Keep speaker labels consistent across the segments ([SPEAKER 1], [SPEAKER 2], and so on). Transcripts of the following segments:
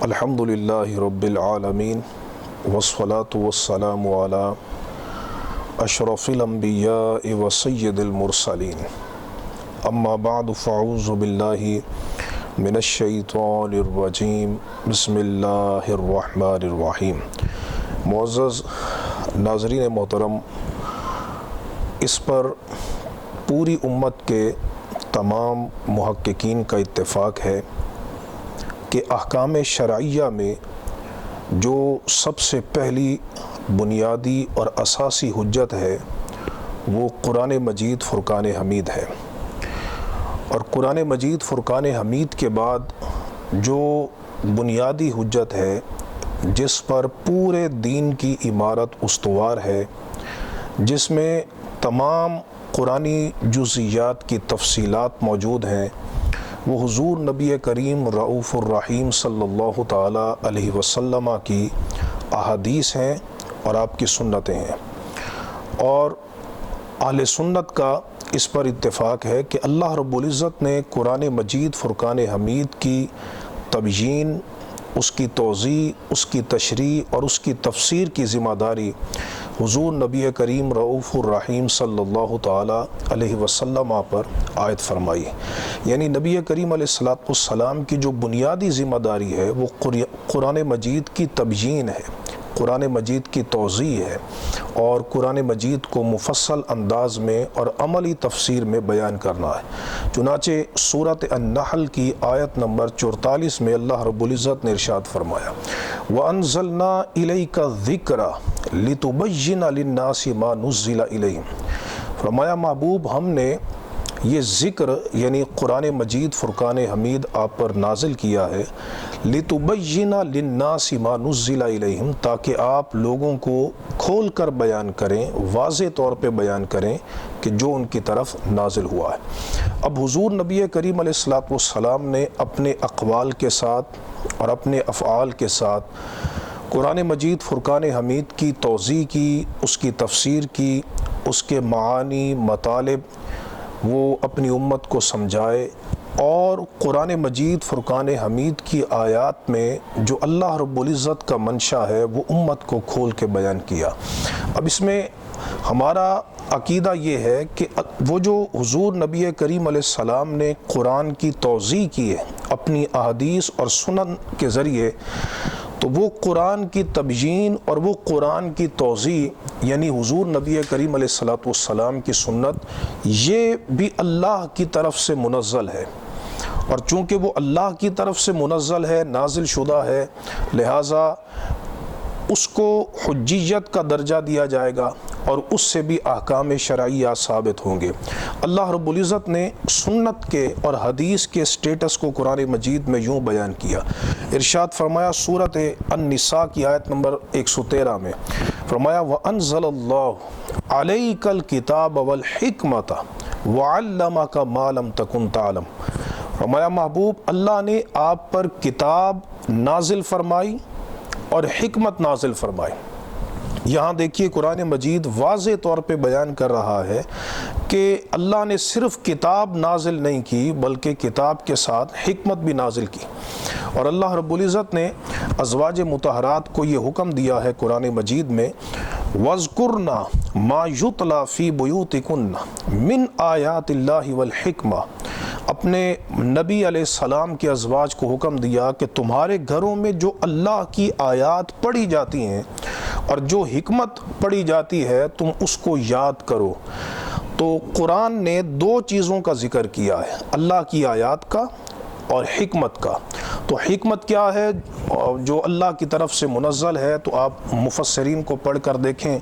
[SPEAKER 1] الحمد للہ رب العالمین والصلاة والسلام علی اشرف الانبیاء و سید المرسلین اما بعد فاعوذ باللہ من الشیطان الرجیم بسم اللہ الرحمن الرحیم۔ معزز ناظرین محترم، اس پر پوری امت کے تمام محققین کا اتفاق ہے کہ احکام شرعیہ میں جو سب سے پہلی بنیادی اور اساسی حجت ہے وہ قرآن مجید فرقان حمید ہے، اور قرآن مجید فرقان حمید کے بعد جو بنیادی حجت ہے جس پر پورے دین کی عمارت استوار ہے، جس میں تمام قرآنی جزئیات کی تفصیلات موجود ہیں، وہ حضور نبی کریم رؤوف الرحیم صلی اللہ تعالیٰ علیہ وسلم کی احادیث ہیں اور آپ کی سنتیں ہیں۔ اور اہل سنت کا اس پر اتفاق ہے کہ اللہ رب العزت نے قرآن مجید فرقان حمید کی تبیین، اس کی توضیح، اس کی تشریح اور اس کی تفسیر کی ذمہ داری حضور نبی کریم رؤوف الرحیم صلی اللہ تعالیٰ علیہ وسلم پر عائد فرمائی۔ یعنی نبی کریم علیہ السلام کی جو بنیادی ذمہ داری ہے وہ قرآن مجید کی تبیین ہے، قرآن مجید کی توضیح ہے، اور قرآن مجید کو مفصل انداز میں اور عملی تفسیر میں بیان کرنا ہے۔ چنانچہ سورۃ النحل کی آیت نمبر 44 میں اللہ رب العزت نے ارشاد فرمایا، وَأَنزَلْنَا إِلَيْكَ الذِّكْرَ لِتُبَيِّنَ لِلنَّاسِ مَا نُزِّلَ إِلَيْهِمْ۔ فرمایا محبوب، ہم نے یہ ذکر یعنی قرآن مجید فرقان حمید آپ پر نازل کیا ہے، لِتُبَيِّنَ لِلنَّاسِ مَا نُزِّلَ إِلَيْهِمْ، تاکہ آپ لوگوں کو کھول کر بیان کریں، واضح طور پہ بیان کریں کہ جو ان کی طرف نازل ہوا ہے۔ اب حضور نبی کریم علیہ السلام نے اپنے اقوال کے ساتھ اور اپنے افعال کے ساتھ قرآن مجید فرقان حمید کی توضیح کی، اس کی تفسیر کی، اس کے معانی، مطالب وہ اپنی امت کو سمجھائے، اور قرآن مجید فرقان حمید کی آیات میں جو اللہ رب العزت کا منشا ہے وہ امت کو کھول کے بیان کیا۔ اب اس میں ہمارا عقیدہ یہ ہے کہ وہ جو حضور نبی کریم علیہ السلام نے قرآن کی توضیح کی ہے اپنی احادیث اور سنن کے ذریعے، تو وہ قرآن کی تبیین اور وہ قرآن کی توضیح یعنی حضور نبی کریم علیہ السلام کی سنت، یہ بھی اللہ کی طرف سے منزل ہے، اور چونکہ وہ اللہ کی طرف سے منزل ہے، نازل شدہ ہے، لہٰذا اس کو حجیت کا درجہ دیا جائے گا اور اس سے بھی احکام شرعیہ ثابت ہوں گے۔ اللہ رب العزت نے سنت کے اور حدیث کے سٹیٹس کو قرآن مجید میں یوں بیان کیا، ارشاد فرمایا سورۃ النساء کی آیت نمبر 113 میں، فرمایا وَأَنزَلَ اللَّهُ عَلَيْكَ الْكِتَابَ وَالْحِكْمَةَ وَعَلَّمَكَ مَا لَمْ تَكُنْ تَعْلَمْ۔ فرمایا محبوب، اللہ نے آپ پر کتاب نازل فرمائی اور حکمت نازل فرمائی۔ یہاں دیکھیے قرآن مجید واضح طور پہ بیان کر رہا ہے کہ اللہ نے صرف کتاب نازل نہیں کی بلکہ کتاب کے ساتھ حکمت بھی نازل کی، اور اللہ رب العزت نے ازواج مطہرات کو یہ حکم دیا ہے قرآن مجید میں، وَاذْكُرْنَا مَا يُتْلَى فِي بُيُوتِكُنَّ مِنْ آیَاتِ اللَّهِ وَالْحِکْمَةِ۔ اپنے نبی علیہ السلام کے ازواج کو حکم دیا کہ تمہارے گھروں میں جو اللہ کی آیات پڑھی جاتی ہیں اور جو حکمت پڑھی جاتی ہے تم اس کو یاد کرو۔ تو قرآن نے دو چیزوں کا ذکر کیا ہے، اللہ کی آیات کا اور حکمت کا۔ تو حکمت کیا ہے؟ جو اللہ کی طرف سے منزل ہے، تو آپ مفسرین کو پڑھ کر دیکھیں،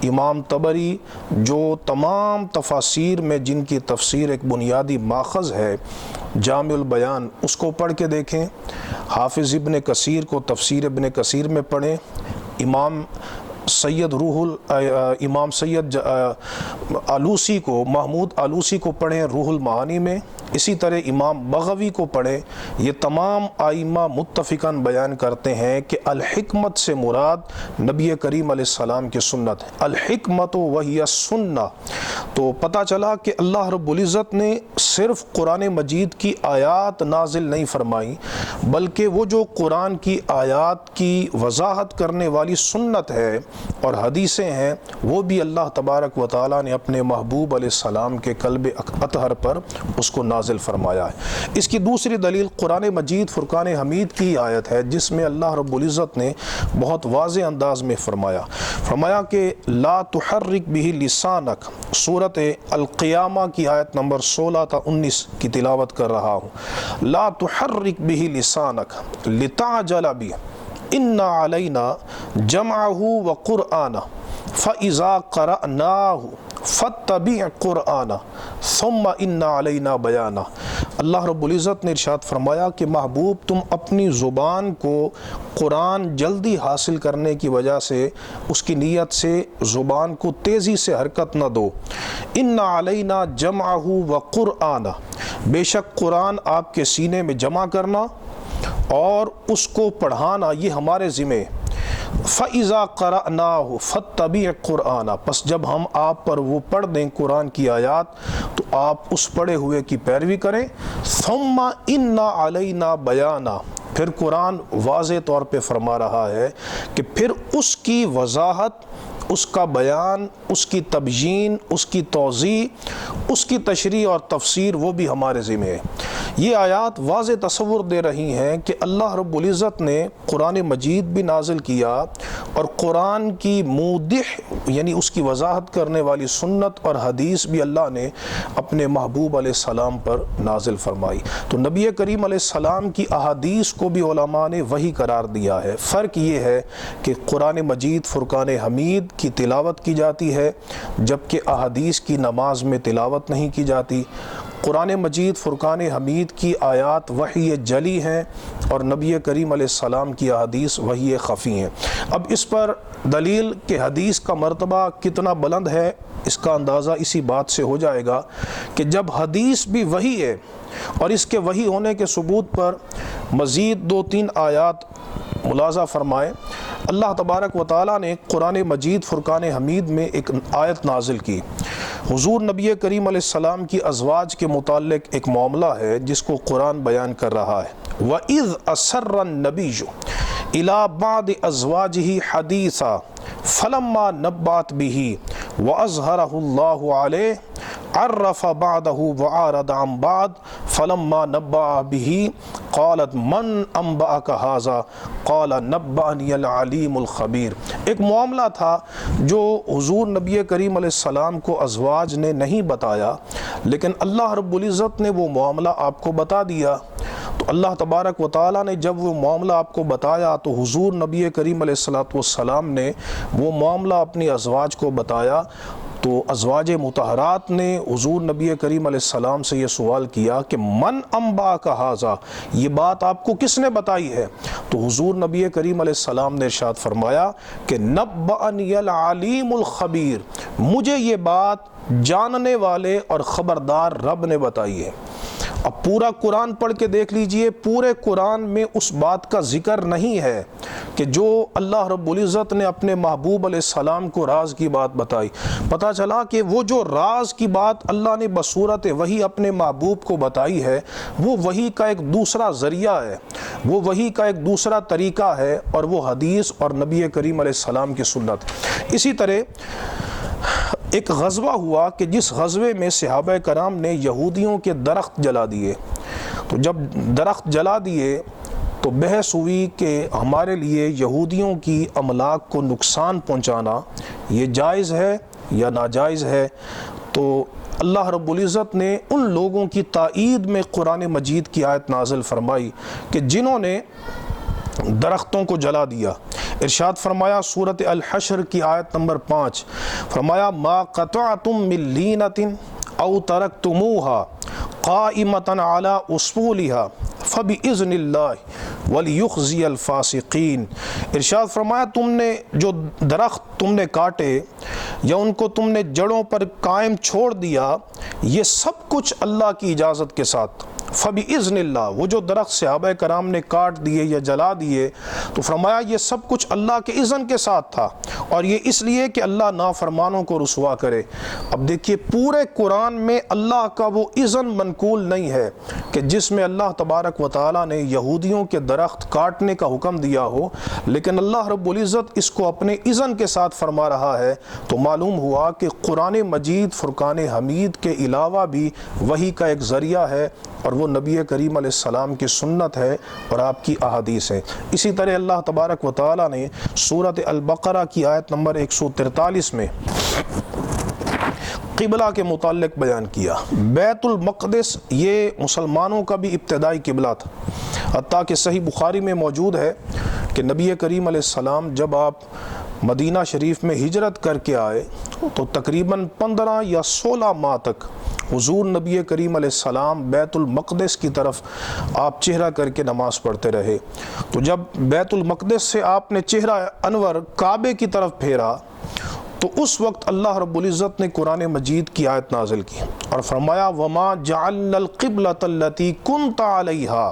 [SPEAKER 1] امام طبری جو تمام تفاسیر میں جن کی تفسیر ایک بنیادی ماخذ ہے جامع البیان، اس کو پڑھ کے دیکھیں، حافظ ابن کثیر کو تفسیر ابن کثیر میں پڑھیں، امام سید امام سید آلوسی کو، محمود آلوسی کو پڑھیں روح المعانی میں، اسی طرح امام بغوی کو پڑھیں۔ یہ تمام آئمہ متفقاً بیان کرتے ہیں کہ الحکمت سے مراد نبی کریم علیہ السلام کی سنت ہے، الحکمت وہی السنہ۔ تو پتہ چلا کہ اللہ رب العزت نے صرف قرآن مجید کی آیات نازل نہیں فرمائی، بلکہ وہ جو قرآن کی آیات کی وضاحت کرنے والی سنت ہے اور حدیثیں ہیں، وہ بھی اللہ تبارک و تعالیٰ نے اپنے محبوب علیہ السلام کے قلب اطہر پر اس کو نازل فرمایا ہے۔ اس کی دوسری دلیل قرآن مجید فرقان حمید کی آیت ہے، جس میں اللہ رب العزت نے بہت واضح انداز میں فرمایا کہ لا تحرک بہ لسانک، سورۃ القیامہ کی آیت نمبر 16 تا 19 کی تلاوت کر رہا ہوں۔ لا تحرک بہ لسانک لتعجل بہ ان علینا جمعہ وقرآنہ فاذا قرأناہ فاتبع قرآنہ ثم ان علینا بیانہ۔ اللہ رب العزت نے ارشاد فرمایا کہ محبوب تم اپنی زبان کو قرآن جلدی حاصل کرنے کی وجہ سے، اس کی نیت سے زبان کو تیزی سے حرکت نہ دو۔ ان علینا جمعہ وقرآنہ، بے شک قرآن آپ کے سینے میں جمع کرنا اور اس کو پڑھانا یہ ہمارے ذمہ۔ فَإِذَا قَرَأْنَاهُ فَاتَّبِعْ قُرْآنَ، پس جب ہم آپ پر وہ پڑھ دیں قرآن کی آیات تو آپ اس پڑھے ہوئے کی پیروی کریں۔ ثُمَّ إِنَّ عَلَيْنَا بَيَانًا، پھر قرآن واضح طور پہ فرما رہا ہے کہ پھر اس کی وضاحت، اس کا بیان، اس کی تبیین، اس کی توضیح، اس کی تشریح اور تفسیر وہ بھی ہمارے ذمہ ہے۔ یہ آیات واضح تصور دے رہی ہیں کہ اللہ رب العزت نے قرآن مجید بھی نازل کیا اور قرآن کی مودح یعنی اس کی وضاحت کرنے والی سنت اور حدیث بھی اللہ نے اپنے محبوب علیہ السلام پر نازل فرمائی۔ تو نبی کریم علیہ السلام کی احادیث کو بھی علماء نے وحی قرار دیا ہے۔ فرق یہ ہے کہ قرآن مجید فرقان حمید کی تلاوت کی جاتی ہے، جبکہ احادیث کی نماز میں تلاوت نہیں کی جاتی۔ قرآن مجید فرقان حمید کی آیات وحی جلی ہیں اور نبی کریم علیہ السلام کی احادیث وحی خفی ہیں۔ اب اس پر دلیل کہ حدیث کا مرتبہ کتنا بلند ہے، اس کا اندازہ اسی بات سے ہو جائے گا کہ جب حدیث بھی وحی ہے اور اس کے وحی ہونے کے ثبوت پر مزید 2-3 آیات ملاحظہ فرمائیں۔ اللہ تبارک و تعالیٰ نے قرآن مجید فرقان حمید میں ایک آیت نازل کی۔ حضور نبی کریم علیہ السلام کی ازواج کے متعلق ایک معاملہ ہے جس کو قرآن بیان کر رہا ہے۔ وَإِذْ أَسَرَّ النَّبِيُّ إِلَىٰ بَعْضِ أَزْوَاجِهِ حَدِيثًا فَلَمَّا نَبَّأَتْ بِهِ وَأَظْهَرَهُ اللَّهُ عَلَيْهِ عَرَّفَ بَعْدَهُ وَأَعْرَضَ عَن بَعْضٍ فَلَمَّا نَبَّأَ بِهِ قالت من انبأك هذا قال نبأني العلیم الخبیر۔ ایک معاملہ تھا جو حضور نبی کریم علیہ السلام کو ازواج نے نہیں بتایا، لیکن اللہ رب العزت نے وہ معاملہ آپ کو بتا دیا۔ تو اللہ تبارک و تعالیٰ نے جب وہ معاملہ آپ کو بتایا تو حضور نبی کریم علیہ السلام نے وہ معاملہ اپنی ازواج کو بتایا۔ تو ازواج مطہرات نے حضور نبی کریم علیہ السلام سے یہ سوال کیا کہ من انبأک ھذا، یہ بات آپ کو کس نے بتائی ہے؟ تو حضور نبی کریم علیہ السلام نے ارشاد فرمایا کہ نبأنی العلیم الخبیر، مجھے یہ بات جاننے والے اور خبردار رب نے بتائی ہے۔ اب پورا قرآن پڑھ کے دیکھ لیجئے، پورے قرآن میں اس بات کا ذکر نہیں ہے کہ جو اللہ رب العزت نے اپنے محبوب علیہ السلام کو راز کی بات بتائی۔ پتہ چلا کہ وہ جو راز کی بات اللہ نے بصورت وحی اپنے محبوب کو بتائی ہے، وہ وحی کا ایک دوسرا ذریعہ ہے، وہ وحی کا ایک دوسرا طریقہ ہے، اور وہ حدیث اور نبی کریم علیہ السلام کی سنت۔ اسی طرح ایک غزوہ ہوا کہ جس غزوے میں صحابہ کرام نے یہودیوں کے درخت جلا دیے۔ تو جب درخت جلا دیے تو بحث ہوئی کہ ہمارے لیے یہودیوں کی املاک کو نقصان پہنچانا یہ جائز ہے یا ناجائز ہے۔ تو اللہ رب العزت نے ان لوگوں کی تائید میں قرآن مجید کی آیت نازل فرمائی کہ جنہوں نے درختوں کو جلا دیا۔ ارشاد فرمایا سورۃ الحشر کی آیت نمبر 5، فرمایا ما قطعتم من لینۃ او ترکتموها قائمۃ علی اصولها فبإذن اللہ وَلِيُخْزِيَ الْفَاسِقِينَ۔ ارشاد فرمایا تم نے جو درخت تم نے کاٹے یا ان کو تم نے جڑوں پر قائم چھوڑ دیا، یہ سب کچھ اللہ کی اجازت کے ساتھ۔ فَبِإِذْنِ اللَّهِ، وہ جو درخت صحابہ کرام نے کاٹ دیے یا جلا دیے تو فرمایا یہ سب کچھ اللہ کے اذن کے ساتھ تھا، اور یہ اس لیے کہ اللہ نافرمانوں کو رسوا کرے۔ اب دیکھیے پورے قرآن میں اللہ کا وہ اذن منقول نہیں ہے کہ جس میں اللہ تبارک و تعالیٰ نے یہودیوں کے درخت کاٹنے کا حکم دیا ہو، لیکن اللہ رب العزت اس کو اپنے اذن کے ساتھ فرما رہا ہے، تو معلوم ہوا کہ قرآن مجید فرقان حمید کے علاوہ بھی وحی کا ایک ذریعہ ہے، اور وہ نبی کریم علیہ السلام کی سنت ہے اور آپ کی احادیث ہے۔ اسی طرح اللہ تبارک و تعالیٰ نے سورۃ البقرہ کی آیت نمبر 143 میں قبلہ کے متعلق بیان کیا۔ بیت المقدس یہ مسلمانوں کا بھی ابتدائی قبلہ تھا، حتیٰ کہ صحیح بخاری میں موجود ہے کہ نبی کریم علیہ السلام جب آپ مدینہ شریف میں ہجرت کر کے آئے تو تقریباً 15 یا 16 ماہ تک حضور نبی کریم علیہ السلام بیت المقدس کی طرف آپ چہرہ کر کے نماز پڑھتے رہے۔ تو جب بیت المقدس سے آپ نے چہرہ انور کعبے کی طرف پھیرا تو اس وقت اللہ رب العزت نے قرآن مجید کی آیت نازل کی اور فرمایا وَمَا جَعَلْنَا الْقِبْلَةَ الَّتِي كُنْتَ عَلَيْهَا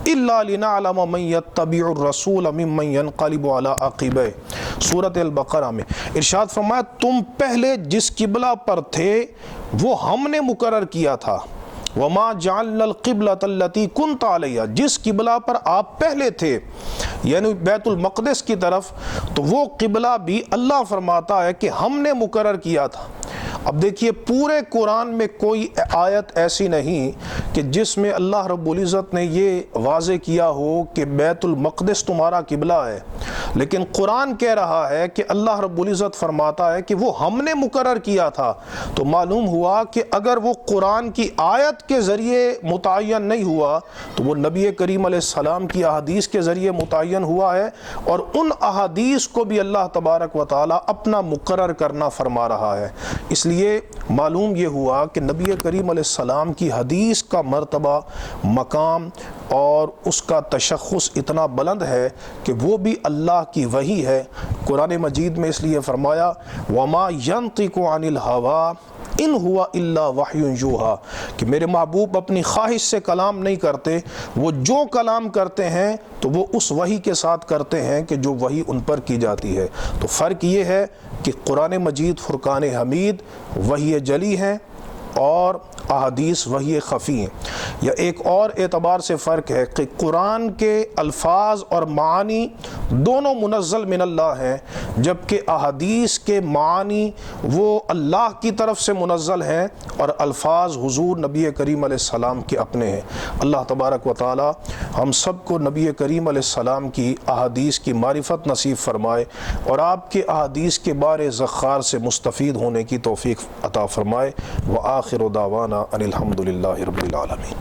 [SPEAKER 1] إِلَّا لِنَعْلَمَ مَن يَتَّبِعُ الرَّسُولَ مِمَّن يَنقَلِبُ عَلَىٰ عَقِبَيْهِ۔ سورۃ البقرہ میں ارشاد فرمایا تم پہلے جس قبلہ پر تھے وہ ہم نے مقرر کیا تھا۔ وَمَا جَعَلْنَا الْقِبْلَةَ الَّتِي كُنْتَ عَلَيْهَا، جس قبلہ پر آپ پہلے تھے یعنی بیت المقدس کی طرف، تو وہ قبلہ بھی اللہ فرماتا ہے کہ ہم نے مقرر کیا تھا۔ اب دیکھیے پورے قرآن میں کوئی آیت ایسی نہیں کہ جس میں اللہ رب العزت نے یہ واضح کیا ہو کہ بیت المقدس تمہارا قبلہ ہے، لیکن قرآن کہہ رہا ہے کہ اللہ رب العزت فرماتا ہے کہ وہ ہم نے مقرر کیا تھا۔ تو معلوم ہوا کہ اگر وہ قرآن کی آیت کے ذریعے متعین نہیں ہوا تو وہ نبی کریم علیہ السلام کی احادیث کے ذریعے متعین ہوا ہے، اور ان احادیث کو بھی اللہ تبارک و تعالیٰ اپنا مقرر کرنا فرما رہا ہے۔ اس لیے معلوم یہ ہوا کہ نبی کریم علیہ السلام کی حدیث کا مرتبہ، مقام اور اس کا تشخص اتنا بلند ہے کہ وہ بھی اللہ کی وحی ہے۔ قرآن مجید میں اس لیے فرمایا وَمَا يَنطِقُ عَنِ الْهَوَىٰ ان ہوا الا وحی یوحیٰ، کہ میرے محبوب اپنی خواہش سے کلام نہیں کرتے، وہ جو کلام کرتے ہیں تو وہ اس وحی کے ساتھ کرتے ہیں کہ جو وحی ان پر کی جاتی ہے۔ تو فرق یہ ہے کہ قرآن مجید فرقان حمید وحی جلی ہیں اور احادیث وحی خفی ہیں۔ یا ایک اور اعتبار سے فرق ہے کہ قرآن کے الفاظ اور معانی دونوں منزل من اللہ ہیں، جبکہ احادیث کے معانی وہ اللہ کی طرف سے منزل ہیں اور الفاظ حضور نبی کریم علیہ السلام کے اپنے ہیں۔ اللہ تبارک و تعالی ہم سب کو نبی کریم علیہ السلام کی احادیث کی معرفت نصیب فرمائے اور آپ کے احادیث کے بارے ذخار سے مستفید ہونے کی توفیق عطا فرمائے۔ وآخر دعوانا ان الحمد للہ رب العالمین۔